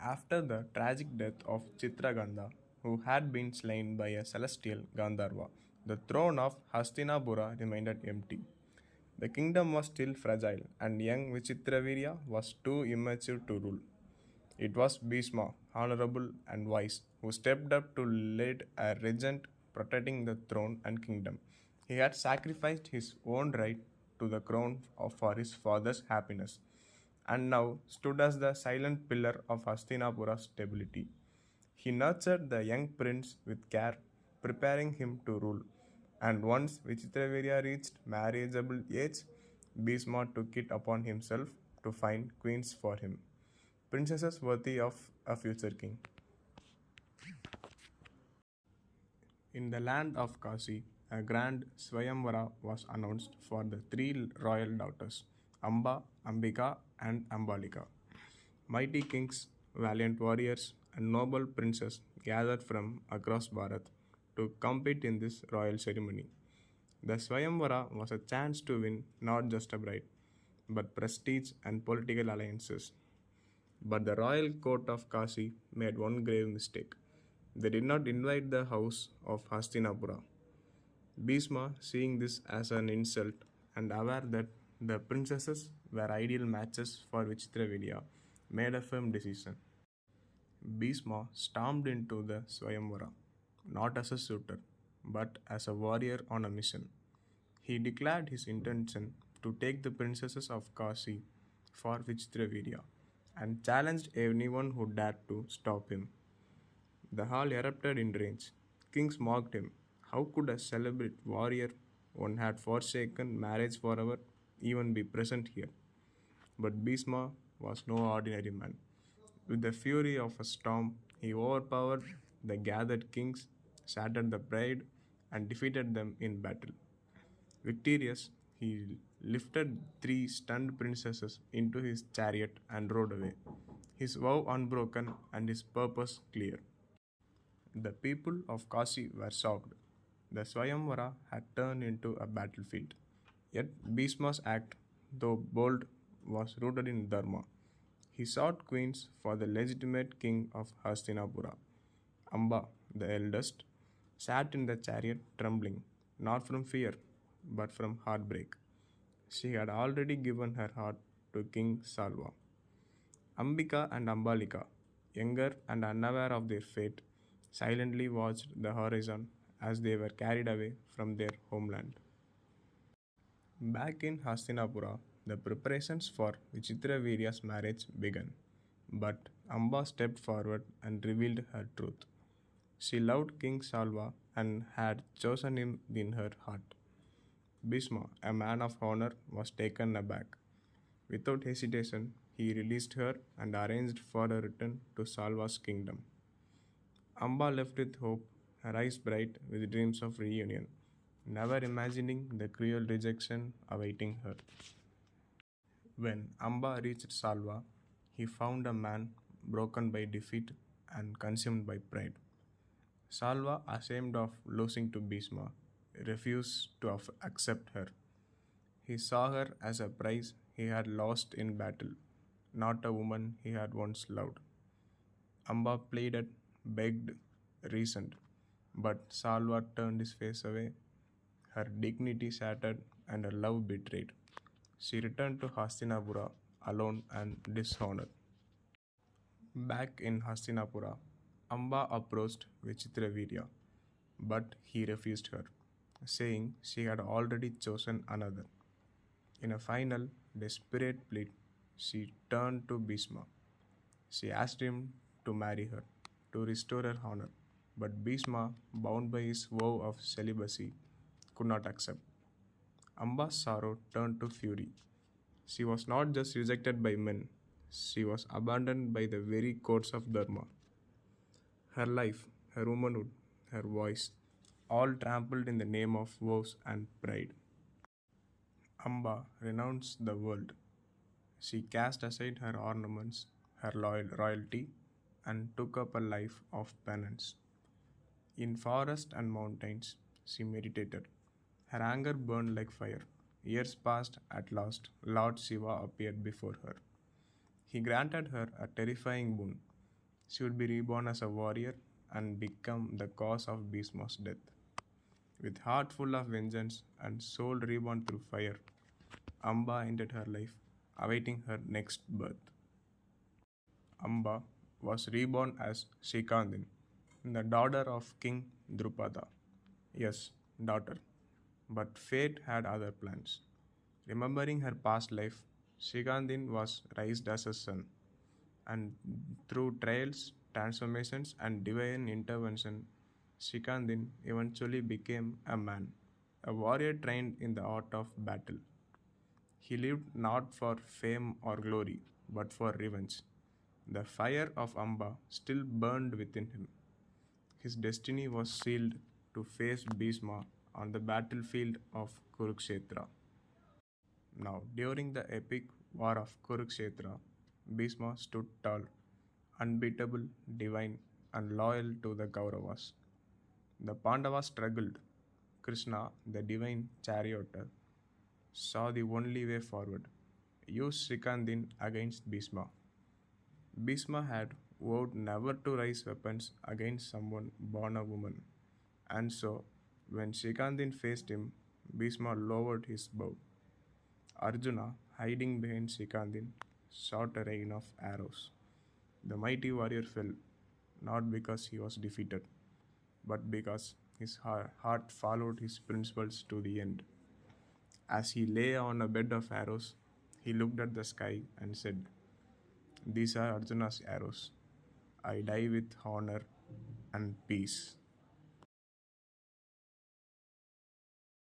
After the tragic death of Chitragandha, who had been slain by a celestial Gandharva, the throne of Hastinapura remained empty. The kingdom was still fragile, and young Vichitravirya was too immature to rule. It was Bhishma, honorable and wise, who stepped up to lead a regent protecting the throne and kingdom. He had sacrificed his own right to the crown for his father's happiness, and now stood as the silent pillar of Hastinapura's stability. He nurtured the young prince with care, preparing him to rule. And once Vichitravirya reached marriageable age, Bhishma took it upon himself to find queens for him, princesses worthy of a future king. In the land of Kasi, a grand Swayamvara was announced for the three royal daughters, Amba, Ambika, and Ambalika. Mighty kings, valiant warriors, and noble princes gathered from across Bharat to compete in this royal ceremony. The Swayamvara was a chance to win not just a bride, but prestige and political alliances. But the royal court of Kasi made one grave mistake. They did not invite the house of Hastinapura. Bhishma, seeing this as an insult and aware that the princesses were ideal matches for Vichitravidya, made a firm decision. Bhishma stormed into the Swayamvara, not as a suitor, but as a warrior on a mission. He declared his intention to take the princesses of Kasi for Vichitravirya and challenged anyone who dared to stop him. The hall erupted in rage. Kings mocked him. How could a celebrate warrior one had forsaken marriage forever even be present here? But Bhishma was no ordinary man. With the fury of a storm, he overpowered the gathered kings, shattered the pride, and defeated them in battle. Victorious, he lifted three stunned princesses into his chariot and rode away, his vow unbroken and his purpose clear. The people of Kashi were shocked. The Swayamvara had turned into a battlefield. Yet Bhishma's act, though bold, was rooted in Dharma. He sought queens for the legitimate king of Hastinapura. Amba, the eldest, sat in the chariot trembling, not from fear, but from heartbreak. She had already given her heart to King Salva. Ambika and Ambalika, younger and unaware of their fate, silently watched the horizon as they were carried away from their homeland. Back in Hastinapura, the preparations for Vichitravirya's marriage began. But Amba stepped forward and revealed her truth. She loved King Salva and had chosen him in her heart. Bhishma, a man of honor, was taken aback. Without hesitation, he released her and arranged for a return to Salva's kingdom. Amba left with hope, her eyes bright with dreams of reunion, never imagining the cruel rejection awaiting her. When Amba reached Salva, he found a man broken by defeat and consumed by pride. Salva, ashamed of losing to Bhishma, refused to accept her. He saw her as a prize he had lost in battle, not a woman he had once loved. Amba pleaded, begged, reasoned, but Salva turned his face away, her dignity shattered, and her love betrayed. She returned to Hastinapura alone and dishonored. Back in Hastinapura, Amba approached Vichitravirya, but he refused her, saying she had already chosen another. In a final, desperate plea, she turned to Bhishma. She asked him to marry her, to restore her honor, but Bhishma, bound by his vow of celibacy, could not accept. Amba's sorrow turned to fury. She was not just rejected by men, she was abandoned by the very courts of Dharma. Her life, her womanhood, her voice, all trampled in the name of vows and pride. Amba renounced the world. She cast aside her ornaments, her royalty, and took up a life of penance. In forest and mountains, she meditated. Her anger burned like fire. Years passed. At last, Lord Shiva appeared before her. He granted her a terrifying boon. She would be reborn as a warrior and become the cause of Bhishma's death. With heart full of vengeance and soul reborn through fire, Amba ended her life, awaiting her next birth. Amba was reborn as Shikandin, the daughter of King Drupada. Yes, daughter. But fate had other plans. Remembering her past life, Shikandin was raised as a son, and through trials, transformations, and divine intervention, Shikandin eventually became a man, a warrior trained in the art of battle. He lived not for fame or glory, but for revenge. The fire of Amba still burned within him. His destiny was sealed to face Bhishma on the battlefield of Kurukshetra. Now, during the epic war of Kurukshetra, Bhishma stood tall, unbeatable, divine, and loyal to the Kauravas. The Pandavas struggled. Krishna, the divine charioteer, saw the only way forward. Used Srikandin against Bhishma. Bhishma had vowed never to raise weapons against someone born a woman. And so, when Srikandin faced him, Bhishma lowered his bow. Arjuna, hiding behind Srikandin, shot a rain of arrows. The mighty warrior fell, not because he was defeated, but because his heart followed his principles to the end. As he lay on a bed of arrows, he looked at the sky and said, "These are Arjuna's arrows. I die with honor and peace."